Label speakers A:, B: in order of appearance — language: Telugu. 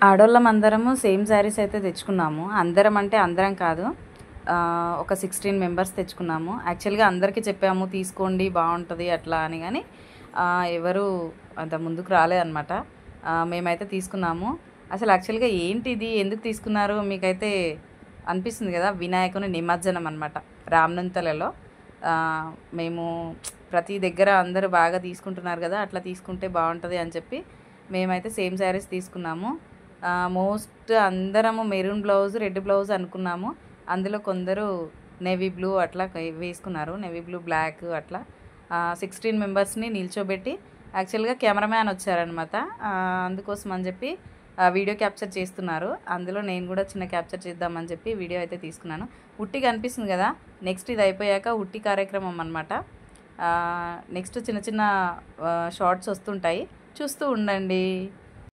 A: ఆడోళ్ళం అందరము సేమ్ శారీస్ అయితే తెచ్చుకున్నాము. అందరం అంటే అందరం కాదు, ఒక 16 మెంబర్స్ తెచ్చుకున్నాము. యాక్చువల్గా అందరికీ చెప్పాము తీసుకోండి బాగుంటుంది అట్లా అని, కానీ ఎవరు అంత ముందుకు రాలేదన్నమాట. మేమైతే తీసుకున్నాము. అసలు యాక్చువల్గా ఏంటిది, ఎందుకు తీసుకున్నారు మీకైతే అనిపిస్తుంది కదా. వినాయకుని నిమజ్జనం అనమాట రామనంతలలో. మేము ప్రతి దగ్గర అందరూ బాగా తీసుకుంటున్నారు కదా, అట్లా తీసుకుంటే బాగుంటుంది అని చెప్పి మేమైతే సేమ్ శారీస్ తీసుకున్నాము. మోస్ట్ అందరము మెరూన్ బ్లౌజ్, రెడ్ బ్లౌజ్ అనుకున్నాము. అందులో కొందరు నేవీ బ్లూ అట్లా వేసుకున్నారు, నేవీ బ్లూ, బ్లాక్ అట్లా. 16 మెంబర్స్ని నిల్చోబెట్టి యాక్చువల్గా కెమెరామ్యాన్ వచ్చారనమాట. అందుకోసం అని చెప్పి వీడియో క్యాప్చర్ చేస్తున్నారు. అందులో నేను కూడా చిన్న క్యాప్చర్ చేద్దామని చెప్పి వీడియో అయితే తీసుకున్నాను. ఉట్టి కనిపిస్తుంది కదా, నెక్స్ట్ ఇది అయిపోయాక ఉట్టి కార్యక్రమం అనమాట. నెక్స్ట్ చిన్న చిన్న షార్ట్స్ వస్తుంటాయి, చూస్తూ ఉండండి.